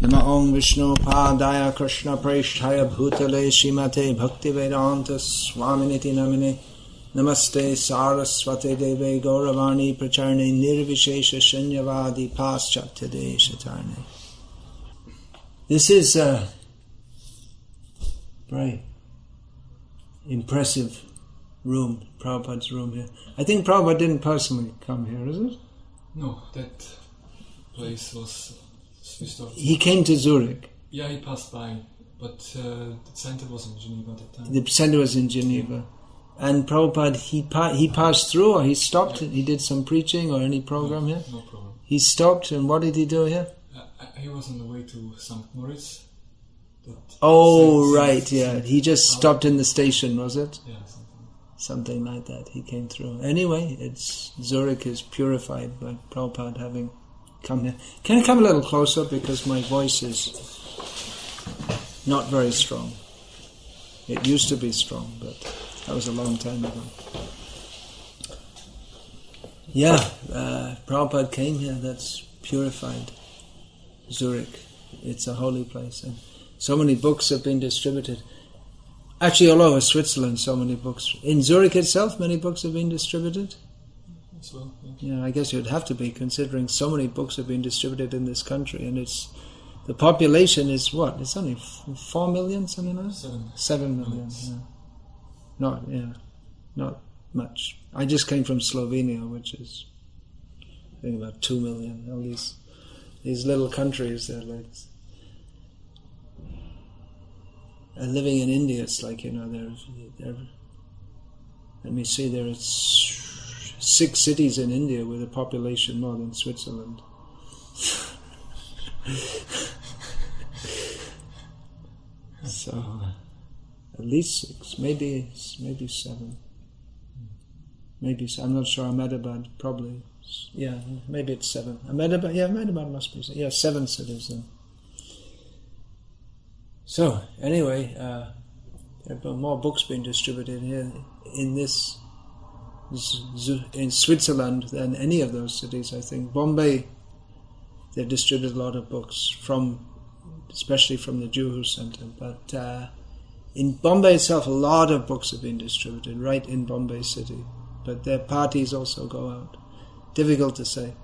Nama Om Vishnu Padaya Krishna Preshthaya Bhutale Srimate Bhaktivedanta Swaminiti Namine Namaste Saraswate Deve Gauravani Pracharne Nirvishesha Shanyavadi Paschatade Shatarne. This is a very impressive room, Prabhupada's room here. I think Prabhupada didn't personally come here, is it? No, that place was switched off. He came to Zurich. Yeah, he passed by, but the center was in Geneva at the time. The center was in Geneva. And Prabhupada, he passed through, or he stopped, he did some preaching or any program here? No problem. He stopped, and what did he do here? He was on the way to St. Moritz. Oh, right, yeah. He just stopped in the station, was it? Yeah, something like that. He came through. Anyway, Zurich is purified by Prabhupada having come here. Can I come a little closer, because my voice is not very strong. It used to be strong, but that was a long time ago. Yeah, Prabhupada came here. That's purified Zurich. It's a holy place, and so many books have been distributed. Actually, all over Switzerland, so many books. In Zurich itself, many books have been distributed. As well, yeah, I guess it would have to be, considering so many books have been distributed in this country, and the population is what? It's only 4 million, something like that? 7 million. Yeah. Not much. I just came from Slovenia, which is, I think, about 2 million. All these little countries, they're like. And living in India, it's like, they're let me see, there are 6 cities in India with a population more than Switzerland. So, at least 6, maybe 7. I'm not sure. Ahmedabad, probably. Yeah, maybe it's 7. Ahmedabad must be. Yeah, 7 cities then. So, anyway, there are more books being distributed here in Switzerland than any of those cities, I think. Bombay, they've distributed a lot of books, especially from the Juhu Center. But in Bombay itself, a lot of books have been distributed, right in Bombay city. But their parties also go out. Difficult to say.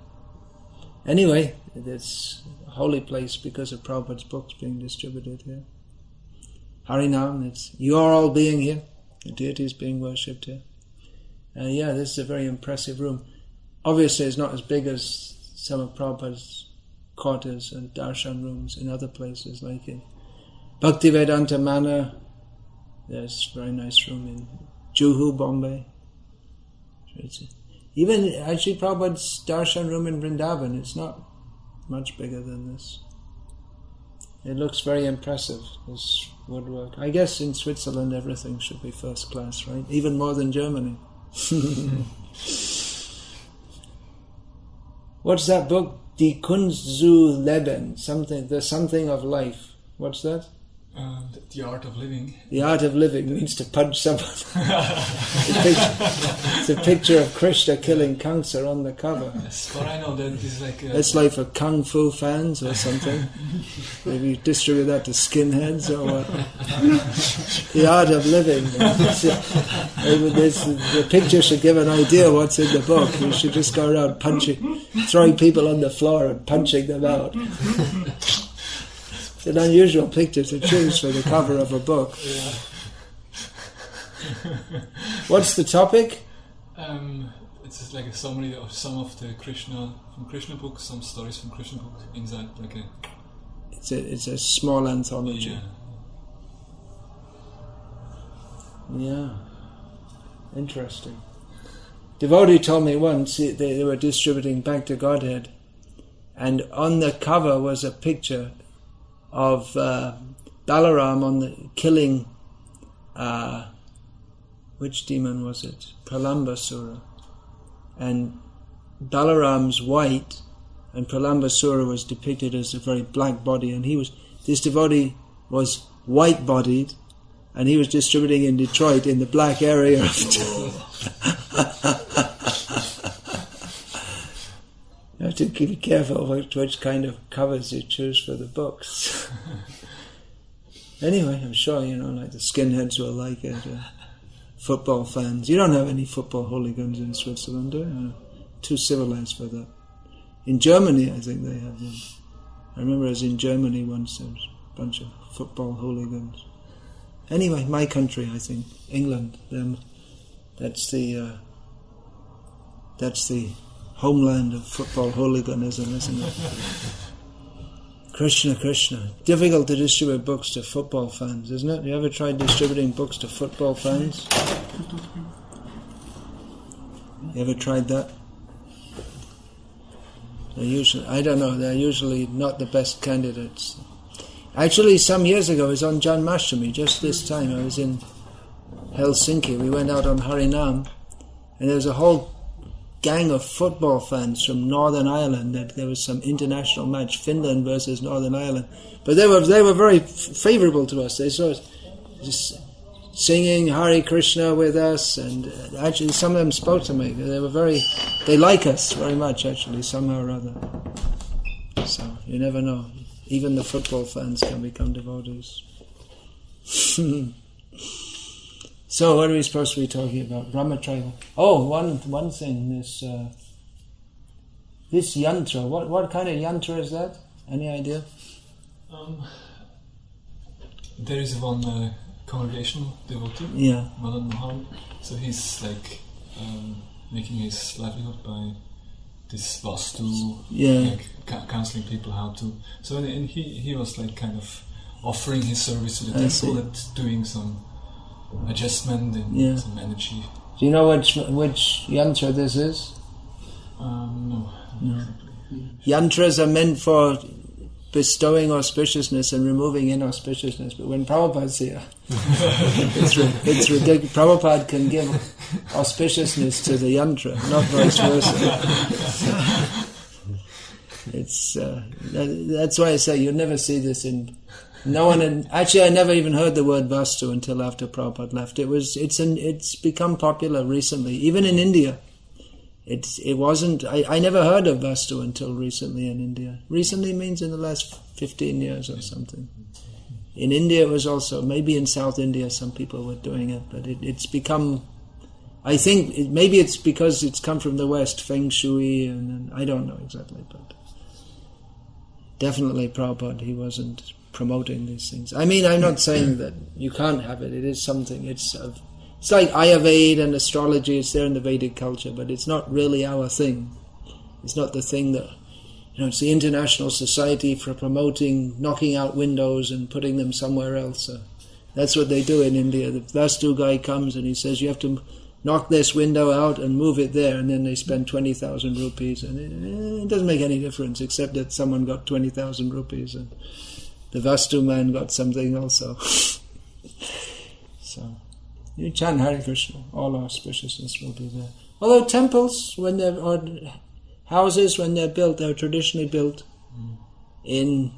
Anyway, it's a holy place because of Prabhupada's books being distributed here. Harinam, you are all being here. The deity is being worshipped here. This is a very impressive room. Obviously, it's not as big as some of Prabhupada's quarters and darshan rooms in other places, like in Bhaktivedanta Manor. There's a very nice room in Juhu, Bombay. Even actually Prabhupada's darshan room in Vrindavan, it's not much bigger than this. It looks very impressive, this woodwork. I guess in Switzerland everything should be first class, right? Even more than Germany. What's that book? Die Kunst zu Leben, the something of life. What's that? The Art of Living. The Art of Living means to punch someone. It's a picture of Krishna killing Kamsa on the cover. Yes, but I know that it's like... It's like for Kung Fu fans or something. Maybe you distribute that to skinheads or what. The Art of Living. The picture should give an idea what's in the book. You should just go around throwing people on the floor and punching them out. It's an unusual picture to choose for the cover of a book. Yeah. What's the topic? It's just like a summary of some of the Krishna books, some stories from Krishna books inside like a... It's a small anthology. Yeah. Interesting. Devotee told me once they were distributing Back to Godhead, and on the cover was a picture of Balaram killing which demon was it? Pralambasura. And Balaram's white, and Pralambasura was depicted as a very black body, and this devotee was white-bodied, and he was distributing in Detroit in the black area of have to be careful which kind of covers you choose for the books. Anyway, I'm sure, like the skinheads will like it. Football fans. You don't have any football hooligans in Switzerland, do you? Too civilized for that. In Germany, I think they have them. I remember I was in Germany once, there was a bunch of football hooligans. Anyway, my country, I think, England, that's the homeland of football hooliganism, isn't it? Krishna, Krishna. Difficult to distribute books to football fans, isn't it? You ever tried distributing books to football fans? You ever tried that? They're usually not the best candidates. Actually, some years ago, I was on Janmashtami, just this time. I was in Helsinki. We went out on Harinam, and there was a whole gang of football fans from Northern Ireland. That there was some international match, Finland versus Northern Ireland. But they were very favourable to us. They saw us just singing Hare Krishna with us, and actually some of them spoke to me. They like us very much, actually, somehow or other. So you never know. Even the football fans can become devotees. So what are we supposed to be talking about? Brahmacharya. Oh, one thing. This yantra. What kind of yantra is that? Any idea? There is one congregational devotee, Madan Mohan. So he's like making his livelihood by this vastu, counseling people how to. So and he was like kind of offering his service to the temple and doing some adjustment and some energy. Do you know which yantra this is? No. Yantras are meant for bestowing auspiciousness and removing inauspiciousness, but when Prabhupada's here, it's ridiculous. Prabhupada can give auspiciousness to the yantra, not vice versa. That's why I say you'll never see this in. No one. Actually, I never even heard the word vastu until after Prabhupada left. It's become popular recently, even in India. It wasn't. I never heard of vastu until recently in India. Recently means in the last 15 years or something. In India, it was also, maybe in South India, some people were doing it, but it's become. I think maybe it's because it's come from the West, feng shui, and I don't know exactly, but definitely Prabhupada, he wasn't promoting these things. I mean, I'm not saying that you can't have it. It is something. It's like Ayurveda and astrology. It's there in the Vedic culture, but it's not really our thing. It's not the thing that, it's the International Society for promoting knocking out windows and putting them somewhere else. So that's what they do in India. The Vastu guy comes and he says, you have to knock this window out and move it there, and then they spend 20,000 rupees, and it doesn't make any difference except that someone got 20,000 rupees and the Vastu man got something also. So you chant Hare Krishna, all auspiciousness will be there. Although temples, or houses, when they're built, they're traditionally built in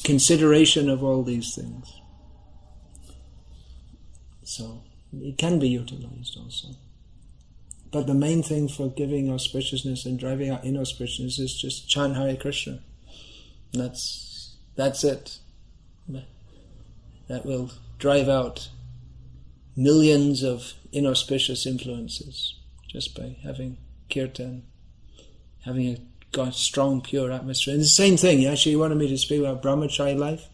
consideration of all these things. So it can be utilized also. But the main thing for giving auspiciousness and driving out inauspiciousness is just chant Hare Krishna. That's it. That will drive out millions of inauspicious influences just by having kirtan, having a strong, pure atmosphere. And the same thing, actually you wanted me to speak about Brahmacharya life.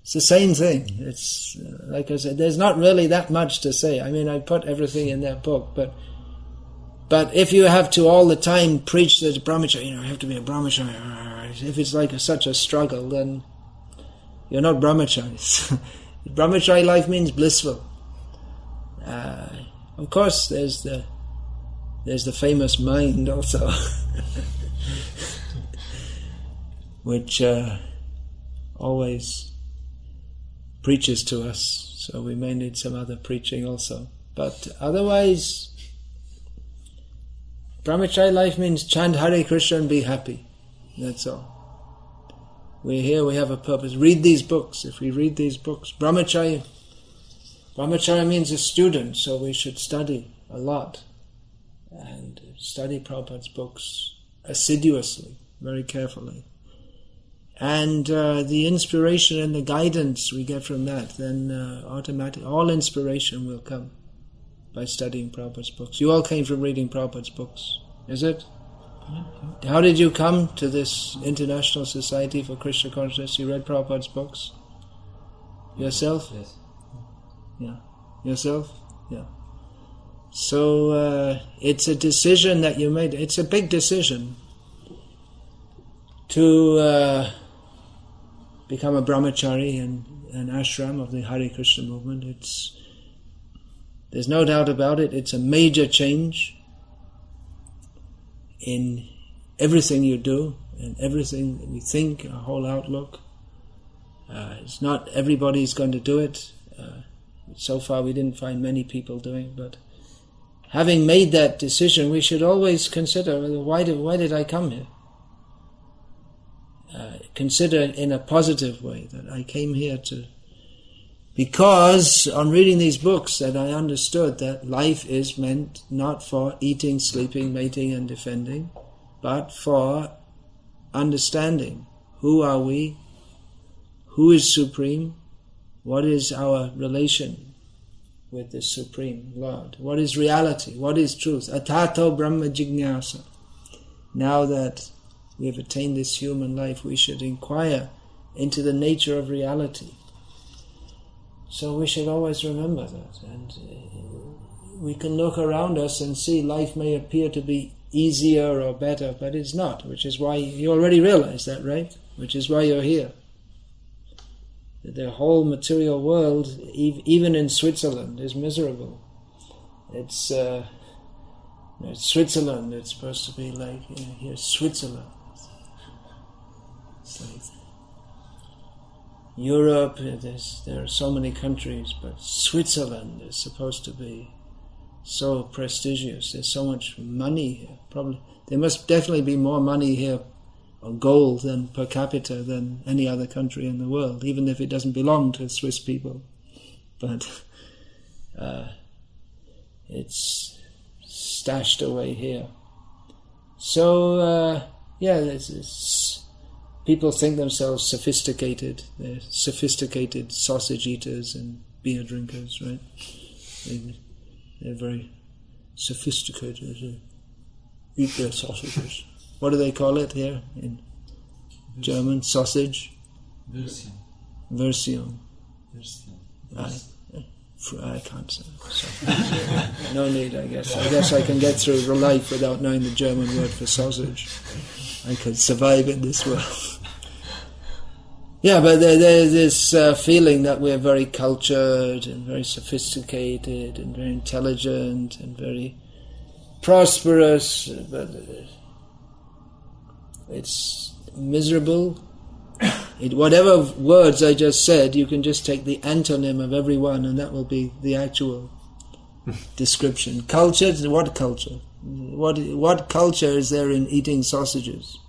It's the same thing. It's, like I said, there's not really that much to say. I mean, I put everything in that book, but if you have to all the time preach that Brahmacharya, you have to be a Brahmacharya, if it's like such a struggle, then you're not Brahmacharis. Brahmacharya life means blissful. Of course, there's the famous mind also, which always preaches to us. So we may need some other preaching also. But otherwise, Brahmacharya life means chant Hare Krishna and be happy. That's all. We're here, we have a purpose. Read these books. If we read these books, Brahmacharya means a student, so we should study a lot and study Prabhupada's books assiduously. very carefully. And the inspiration and the guidance we get from that, then automatically, all inspiration will come by studying Prabhupada's books. You all came from reading Prabhupada's books, is it? How did you come to this International Society for Krishna Consciousness? You read Prabhupada's books? Yourself? Yes. Yeah. Yourself? Yeah. So it's a decision that you made. It's a big decision to become a brahmachari in an ashram of the Hare Krishna movement. There's no doubt about it. It's a major change in everything you do and everything that we think, our whole outlook. It's not everybody's going to do it. So far we didn't find many people doing it, but having made that decision, we should always consider, why did I come here? Consider in a positive way that I came here because on reading these books that I understood that life is meant not for eating, sleeping, mating and defending, but for understanding who are we, who is supreme, what is our relation with the Supreme Lord, what is reality, what is truth, atato brahma jignasa. Now that we have attained this human life, we should inquire into the nature of reality. So we should always remember that. And we can look around us and see life may appear to be easier or better, but it's not, which is why you already realize that, right? Which is why you're here. The whole material world, even in Switzerland, is miserable. It's Switzerland, it's supposed to be like, here's Switzerland. It's like Europe, there are so many countries, but Switzerland is supposed to be so prestigious. There's so much money here. Probably there must definitely be more money here, or gold, than per capita than any other country in the world, even if it doesn't belong to Swiss people. But it's stashed away here. So people think themselves sophisticated. They're sophisticated sausage eaters and beer drinkers, right? They're very sophisticated. They eat their sausages. What do they call it here in German? Sausage? Version. I can't say. So, no need, I guess. I guess I can get through life without knowing the German word for sausage. I could survive in this world. Yeah, but there's this feeling that we're very cultured and very sophisticated and very intelligent and very prosperous, but it's miserable. Whatever words I just said, you can just take the antonym of every one and that will be the actual description. Culture, what culture? What culture is there in eating sausages?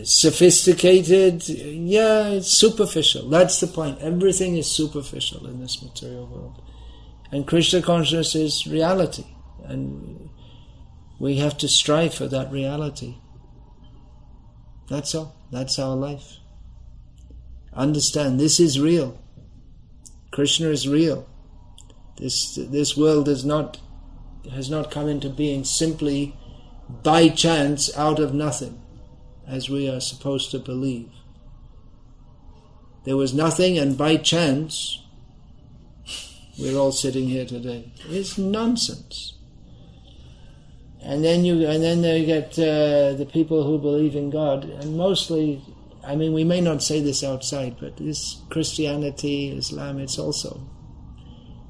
Sophisticated, yeah, it's superficial. That's the point. Everything is superficial in this material world. And Krishna consciousness is reality. And we have to strive for that reality. That's all. That's our life. Understand, this is real. Krishna is real. This world has not come into being simply by chance out of nothing, as we are supposed to believe. There was nothing, and by chance we're all sitting here today. It's nonsense. And then you get the people who believe in God, and mostly, I mean, we may not say this outside, but this Christianity, Islam, it's also,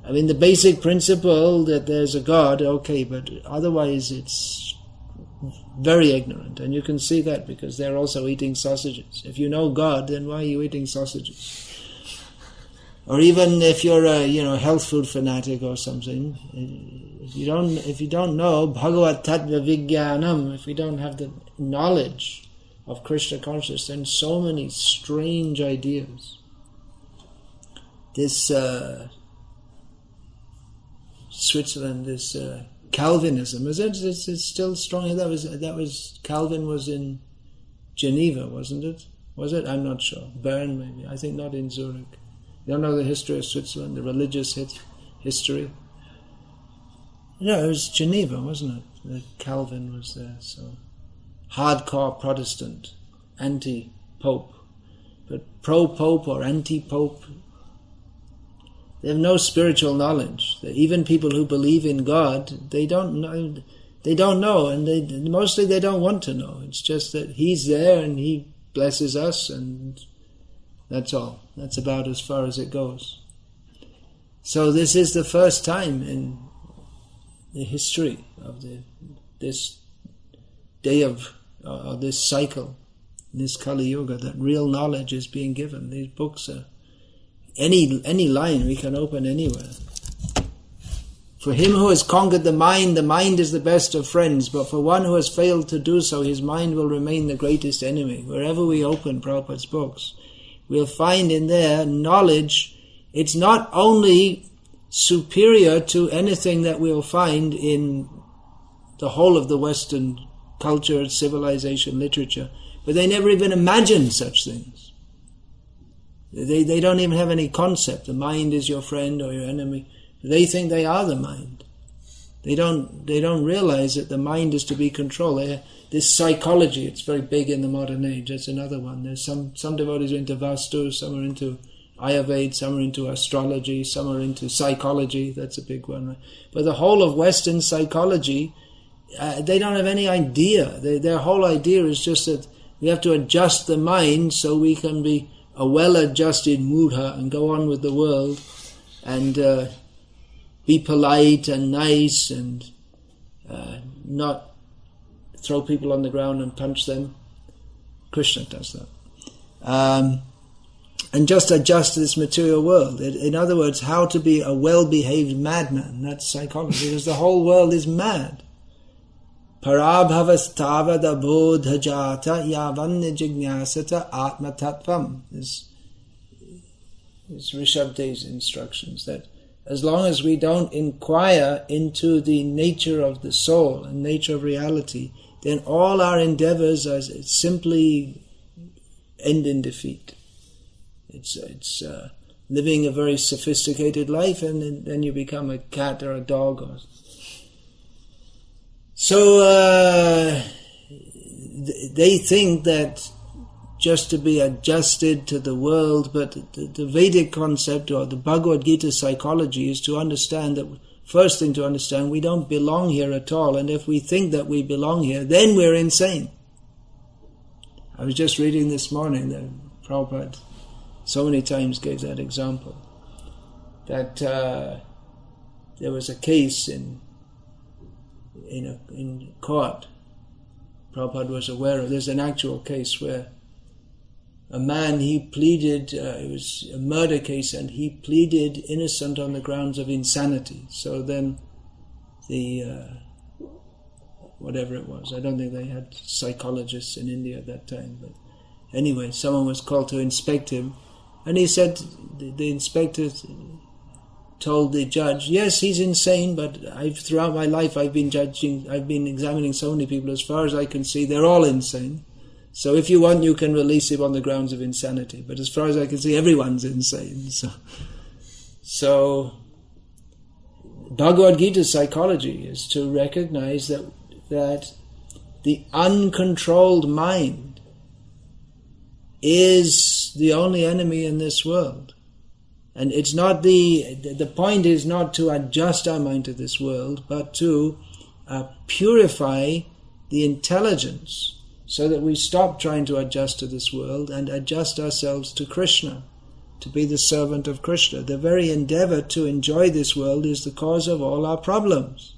I mean, the basic principle that there's a God, okay, but otherwise it's very ignorant, and you can see that because they're also eating sausages. If you know God, then why are you eating sausages? Or even if you're a health food fanatic or something, if you don't know Bhagavat Tattva Vijnanam, if we don't have the knowledge of Krishna consciousness, then so many strange ideas. This Switzerland, this Calvinism, is it? It's still strong. That was Calvin was in Geneva, wasn't it? Was it? I'm not sure. Bern, maybe. I think not in Zurich. You don't know the history of Switzerland, the religious history? No, it was Geneva, wasn't it? That Calvin was there. So hardcore Protestant, anti-Pope, but pro-Pope or anti-Pope. They have no spiritual knowledge. Even people who believe in God, they don't know. They don't know, and mostly they don't want to know. It's just that He's there and He blesses us, and that's all. That's about as far as it goes. So this is the first time in the history of this day of this cycle, this Kali Yuga, that real knowledge is being given. These books are any line we can open anywhere. For him who has conquered the mind is the best of friends, but for one who has failed to do so, his mind will remain the greatest enemy. Wherever we open Prabhupada's books, we'll find in there knowledge. It's not only superior to anything that we'll find in the whole of the Western culture, civilization, literature, but they never even imagined such things. They don't even have any concept. The mind is your friend or your enemy. They think they are the mind. They don't realize that the mind is to be controlled. This psychology, it's very big in the modern age. That's another one. There's some devotees are into Vastu, some are into Ayurveda, some are into astrology, some are into psychology. That's a big one. Right? But the whole of Western psychology, they don't have any idea. Their whole idea is just that we have to adjust the mind so we can be a well-adjusted mudha and go on with the world and be polite and nice and not throw people on the ground and punch them. Krishna does that. And just adjust to this material world. In other words, how to be a well-behaved madman. That's psychology, because the whole world is mad. Parabhavastava bodhajata yavanya jignasata atma tattvam. Is Rishabde's instructions, that as long as we don't inquire into the nature of the soul and nature of reality, then all our endeavors are simply end in defeat. It's living a very sophisticated life, and then you become a cat or a dog. So they think that just to be adjusted to the world, but the Vedic concept or the Bhagavad Gita psychology is to understand that, first thing to understand, we don't belong here at all, and if we think that we belong here, then we're insane. I was just reading this morning that Prabhupada so many times gave that example, that there was a case in court. Prabhupada was aware of. There's an actual case where a man, he pleaded, it was a murder case, and he pleaded innocent on the grounds of insanity. So then whatever it was, I don't think they had psychologists in India at that time, but anyway, someone was called to inspect him, and he said, the inspector told the judge, yes, he's insane, but throughout my life I've been examining so many people, as far as I can see, they're all insane. So if you want, you can release him on the grounds of insanity. But as far as I can see, everyone's insane. So Bhagavad Gita psychology is to recognize that the uncontrolled mind is the only enemy in this world. And it's not the point is not to adjust our mind to this world, but to purify the intelligence, so that we stop trying to adjust to this world and adjust ourselves to Krishna, to be the servant of Krishna. The very endeavor to enjoy this world is the cause of all our problems.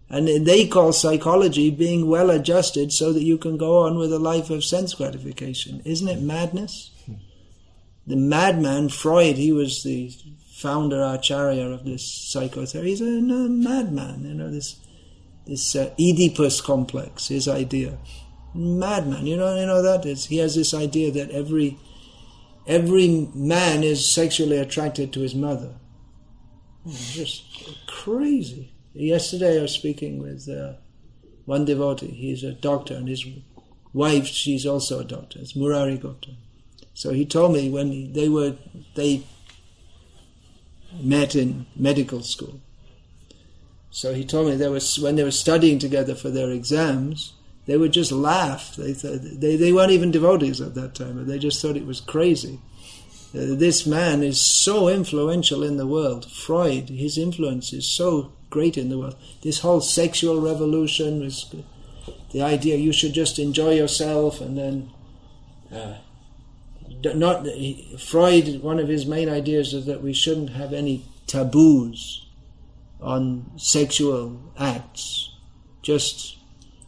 And they call psychology being well adjusted so that you can go on with a life of sense gratification. Isn't it madness? The madman, Freud, he was the founder, acharya of this psychotherapy. He's a madman, this Oedipus complex, his idea. Madman, you know that is. He has this idea that every man is sexually attracted to his mother. Just crazy. Yesterday I was speaking with one devotee. He's a doctor, and his wife, she's also a doctor. It's Murari Gupta. So he told me when they met in medical school. So he told me when they were studying together for their exams, they would just laugh. They weren't even devotees at that time, but they just thought it was crazy. This man is so influential in the world. Freud, his influence is so great in the world. This whole sexual revolution was the idea you should just enjoy yourself, and then Freud, one of his main ideas is that we shouldn't have any taboos on sexual acts. Just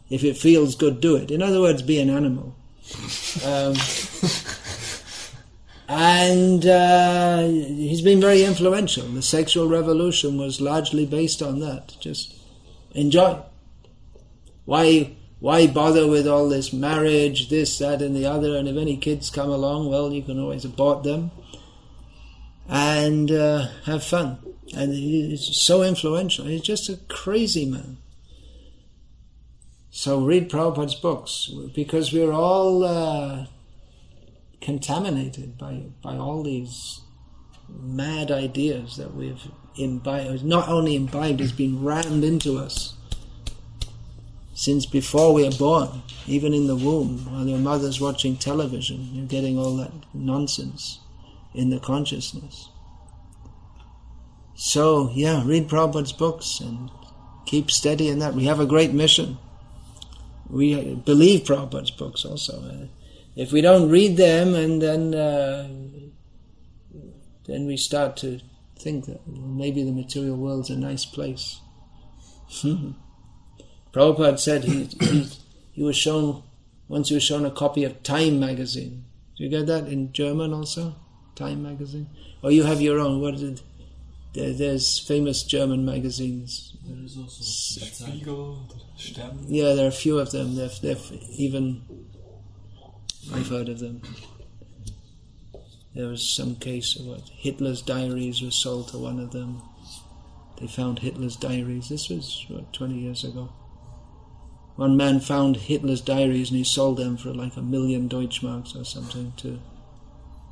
if it feels good, do it. In other words, be an animal. And he's been very influential. The sexual revolution was largely based on that. Just enjoy. Why bother with all this marriage, this, that, and the other? And if any kids come along, well, you can always abort them and have fun. And he's so influential. He's just a crazy man. So read Prabhupada's books, because we're all contaminated by all these mad ideas that we've imbibed. Not only imbibed, it's been rammed into us since before we are born. Even in the womb, while your mother's watching television, you're getting all that nonsense in the consciousness. So, read Prabhupada's books and keep steady in that. We have a great mission. We believe Prabhupada's books also. If we don't read them, and then we start to think that maybe the material world's a nice place. Prabhupada said he was shown a copy of Time magazine. Do you get that in German also? Time magazine? Or you have your own? What is it? There's famous German magazines. There is also Spiegel, Stern. Yeah, there are a few of them. I've heard of them. There was some case of Hitler's diaries were sold to one of them. They found Hitler's diaries. This was 20 years ago. One man found Hitler's diaries and he sold them for like 1 million Deutschmarks or something to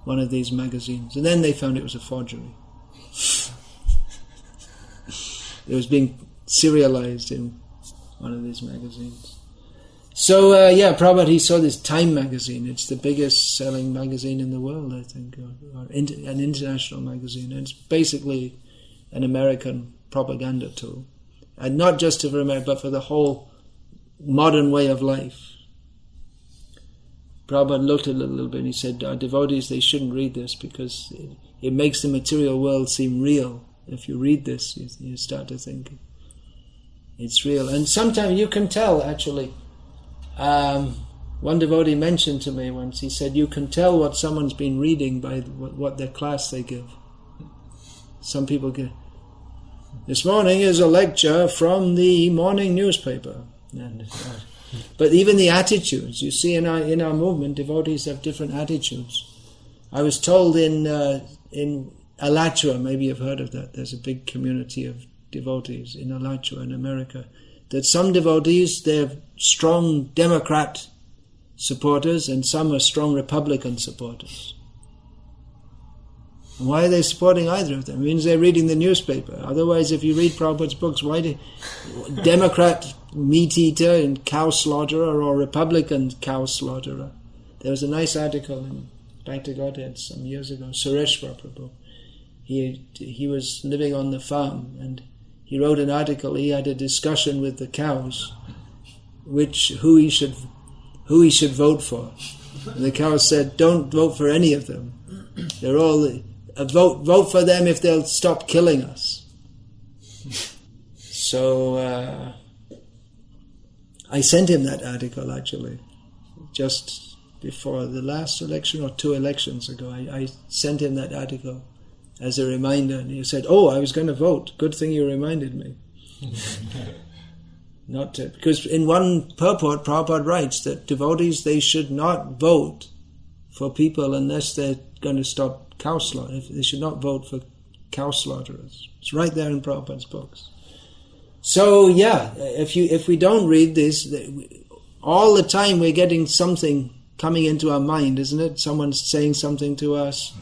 one of these magazines. And then they found it was a forgery. It was being serialized in one of these magazines. So, Prabhupada, he saw this Time magazine. It's the biggest selling magazine in the world, I think, or an international magazine. And it's basically an American propaganda tool. And not just for America, but for the whole modern way of life. Prabhupada looked at it a little bit and he said, our devotees, they shouldn't read this because it makes the material world seem real. If you read this, you start to think it's real. And sometimes you can tell, actually. One devotee mentioned to me once, he said, you can tell what someone's been reading by what their class they give. Some people give, this morning is a lecture from the morning newspaper. But even the attitudes, you see in our movement, devotees have different attitudes. I was told in Alachua, maybe you've heard of that, there's a big community of devotees in Alachua in America, that some devotees, they're strong Democrat supporters and some are strong Republican supporters. And why are they supporting either of them? It means they're reading the newspaper. Otherwise, if you read Prabhupada's books, why do Democrat meat eater and cow slaughterer or Republican cow slaughterer? There was a nice article in Back to Godhead some years ago, Sureshwar Prabhu. He was living on the farm and he wrote an article. He had a discussion with the cows, who he should vote for. And the cows said, "Don't vote for any of them. They're all vote for them if they'll stop killing us." So I sent him that article actually, just before the last election or 2 elections ago. I sent him that article as a reminder, and he said, "Oh, I was going to vote. Good thing you reminded me." Not to, because in one purport, Prabhupada writes that devotees, they should not vote for people unless they're going to stop cow slaughter. They should not vote for cow slaughterers. It's right there in Prabhupada's books. So if we don't read this, all the time we're getting something coming into our mind, isn't it? Someone's saying something to us,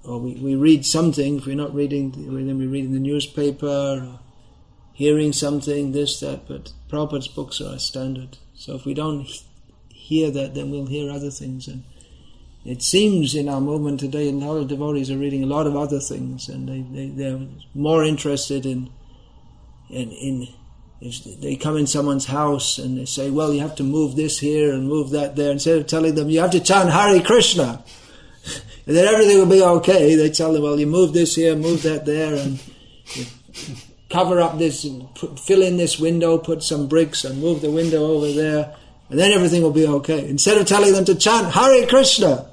or we read something. If we're not reading, then we're reading the newspaper, or hearing something, this, that. But Prabhupada's books are our standard. So if we don't hear that, then we'll hear other things. And it seems in our movement today, a lot of devotees are reading a lot of other things, and they're more interested in if they come in someone's house and they say, well, you have to move this here and move that there, instead of telling them you have to chant Hare Krishna and then everything will be okay, they tell them, well, you move this here, move that there, and cover up this, fill in this window, put some bricks and move the window over there, and then everything will be okay, instead of telling them to chant Hare Krishna.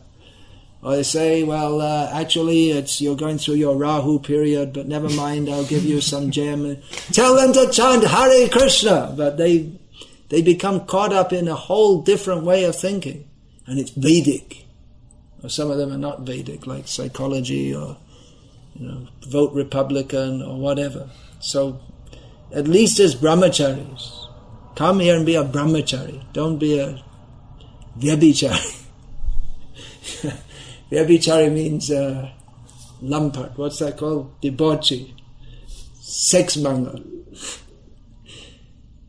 Or they say, well, actually, you're going through your Rahu period, but never mind, I'll give you some gem. Tell them to chant Hare Krishna. But they become caught up in a whole different way of thinking. And it's Vedic. Or some of them are not Vedic, like psychology or, vote Republican or whatever. So, at least as brahmacharis, come here and be a brahmachari. Don't be a vyabhichari. Vyabhichari means lampard. What's that called? Debauchee. Sex monger.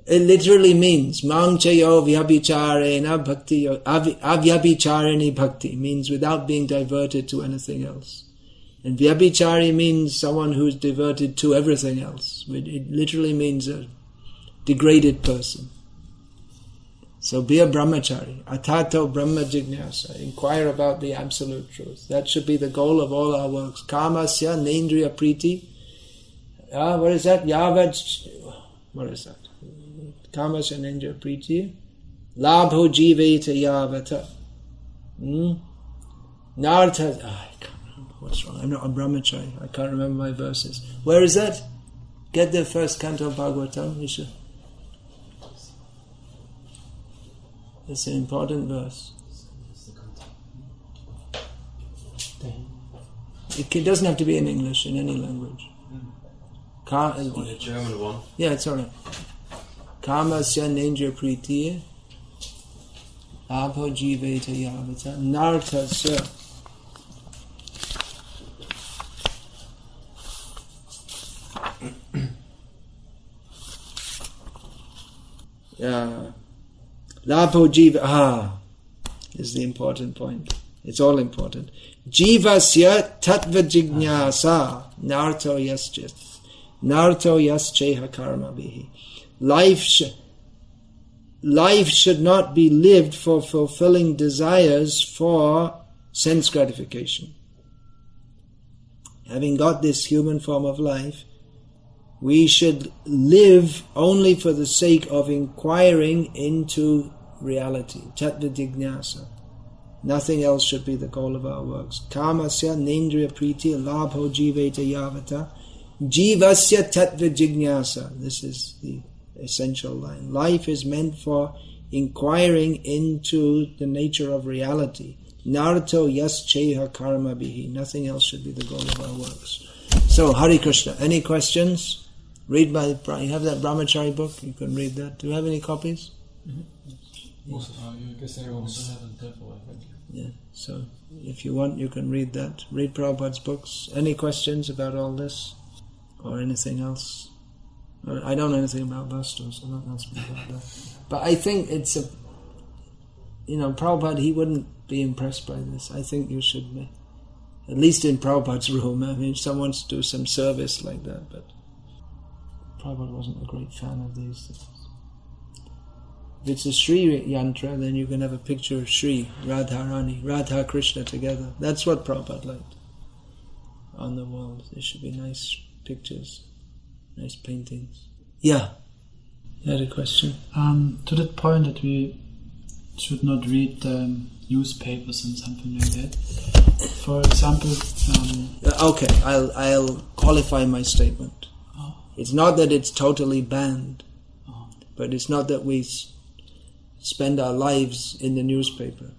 It literally means Mang chayo vyabhicharena bhakti, avyabhicharini bhakti, means without being diverted to anything else. And vyabhichari means someone who's diverted to everything else. It literally means a degraded person. So be a brahmachari. Atato brahma jignasa. Inquire about the absolute truth. That should be the goal of all our works. Kamasya nendriya priti. What is that? What is that? Kamasya nendriya priti. Labho jiveta yavata. Nartha. I can't remember. What's wrong? I'm not a brahmachari. I can't remember my verses. Where is that? Get the first canto of Bhagavatam, Nisha. It's an important verse. It doesn't have to be in English, in any language. The German one. Yeah, it's alright. Kamasya nendriya pritiya abho jiveta yavata nartasya. Labho jiva, is the important point. It's all important. Jivasya tattva jignasa narto yascheha karma bihi. Life should not be lived for fulfilling desires for sense gratification. Having got this human form of life, we should live only for the sake of inquiring into reality. Tattva jignasa. Nothing else should be the goal of our works. Kamasya nendriya priti labho jiveta yavata. Jivasya tattva jignasa. This is the essential line. Life is meant for inquiring into the nature of reality. Narto yascheha karma bihi. Nothing else should be the goal of our works. So, Hare Krishna. Any questions? Read by, you have that Brahmachari book, you can read that. Do you have any copies? Mm-hmm. Most, I guess everyone also have a temple, I think. Yeah, so if you want, you can read that. Read Prabhupada's books. Any questions about all this? Or anything else? I don't know anything about Vastu, so don't ask me about that. But I think it's Prabhupada, he wouldn't be impressed by this. I think you should be. At least in Prabhupada's room. I mean, if someone wants to do some service like that, but Prabhupada wasn't a great fan of these things. If it's a Sri yantra, then you can have a picture of Sri, Radharani, Radha Krishna together. That's what Prabhupada liked on the wall. There should be nice pictures, nice paintings. Yeah, you had a question? To that point that we should not read newspapers and something like that. For example... okay, I'll qualify my statement. It's not that it's totally banned, but it's not that we spend our lives in the newspaper.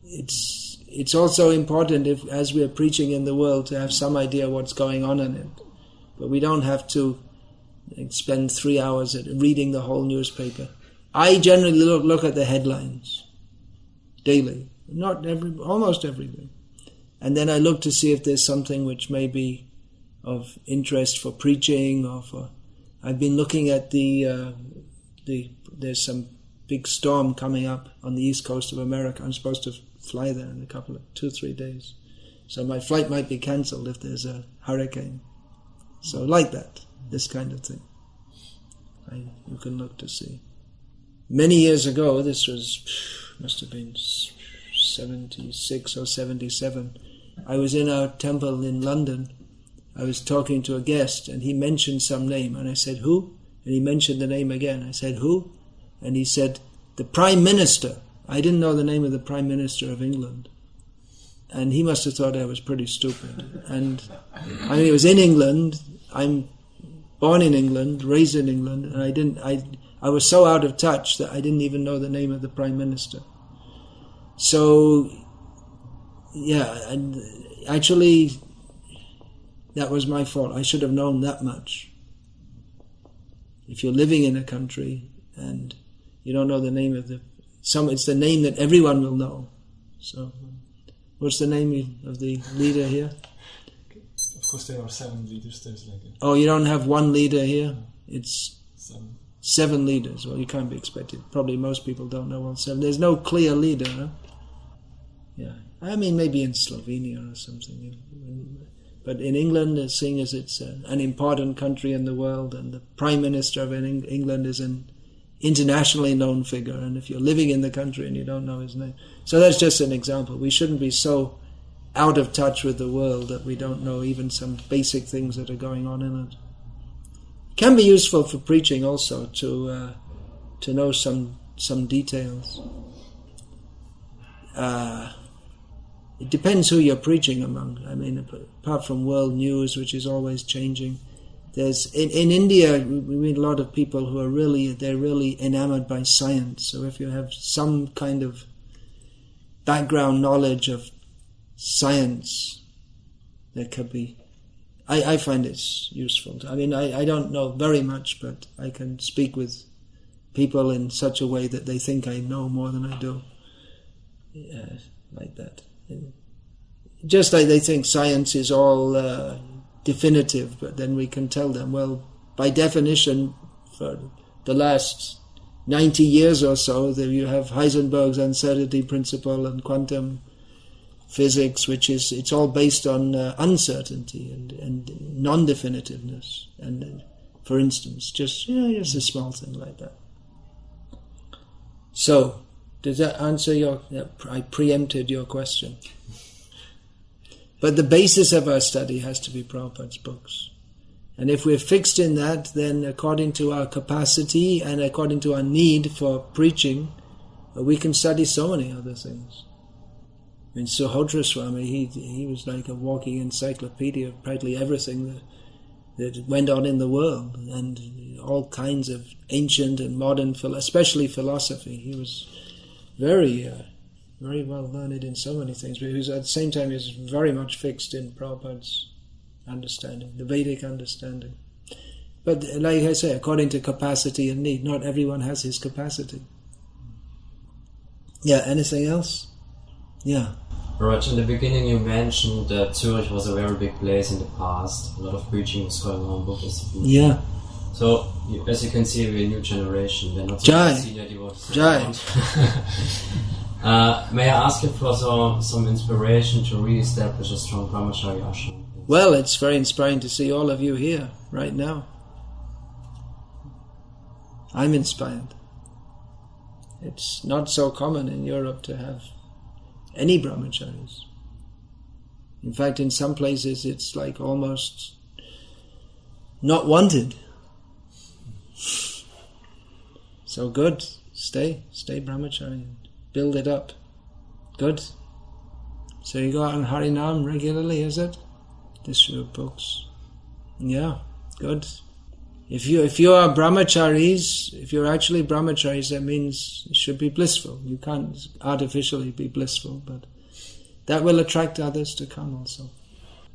It's also important, if, as we are preaching in the world, to have some idea what's going on in it. But we don't have to I'd spend 3 hours reading the whole newspaper. I generally look at the headlines daily, almost every day. And then I look to see if there's something which may be of interest for preaching or for... I've been looking at there's some big storm coming up on the east coast of America. I'm supposed to fly there in 2-3 days. So my flight might be cancelled if there's a hurricane. So like that, this kind of thing. You can look to see. Many years ago, this must have been 76 or 77, I was in our temple in London. I was talking to a guest and he mentioned some name and I said, who? And he mentioned the name again. I said, who? And he said, the Prime Minister. I didn't know the name of the Prime Minister of England. And he must have thought I was pretty stupid. And I mean, it was in England. I'm born in England, raised in England, and I was so out of touch that I didn't even know the name of the Prime Minister. So, yeah, and actually, that was my fault. I should have known that much. If you're living in a country and you don't know the name of it's the name that everyone will know. So, what's the name of the leader here? Of course, there are 7 leaders. There's Oh, you don't have one leader here? It's 7 leaders. Well, you can't be expected. Probably most people don't know all 7. There's no clear leader, huh? Yeah. I mean, maybe in Slovenia or something. But in England, seeing as it's an important country in the world, and the Prime Minister of England is an internationally known figure, and if you're living in the country and you don't know his name. So that's just an example. We shouldn't be so out of touch with the world that we don't know even some basic things that are going on in it. It can be useful for preaching also to know some details. It depends who you're preaching among. I mean, apart from world news, which is always changing, there's in India we meet a lot of people who are really enamored by science. So if you have some kind of background knowledge of science, that could be. I find it's useful. I mean, I don't know very much, but I can speak with people in such a way that they think I know more than I do. Like that. Just like they think science is all definitive, but then we can tell them, well, by definition, for the last 90 years or so, that you have Heisenberg's uncertainty principle and quantum physics, it's all based on uncertainty and non-definitiveness. And for instance, just a small thing like that. So, does that answer I preempted your question. But the basis of our study has to be Prabhupada's books. And if we're fixed in that, then according to our capacity and according to our need for preaching, we can study so many other things. I mean, Suhotra Swami, he was like a walking encyclopedia of practically everything that went on in the world, and all kinds of ancient and modern, especially philosophy. He was very well learned in so many things, but at the same time he was very much fixed in Prabhupada's understanding, the Vedic understanding. But like I say, according to capacity and need, not everyone has his capacity. Yeah, anything else? Yeah. Right, in the beginning you mentioned that Zurich was a very big place in the past. A lot of preaching was going on, book distribution. Yeah. So, as you can see, we're a new generation. We're not Jai. senior devotees. Jai. May I ask you for some inspiration to re-establish a strong Brahmacari ashram? Well, it's very inspiring to see all of you here right now. I'm inspired. It's not so common in Europe to have any brahmacharis. In fact, in some places it's like almost not wanted. So good, stay brahmachari, build it up. Good. So you go out on Harinam regularly, is it? Distribute books. Yeah, good. If you are brahmacharis, if you're actually brahmacharis, that means it should be blissful. You can't artificially be blissful, but that will attract others to come also.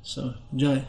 So, Jai.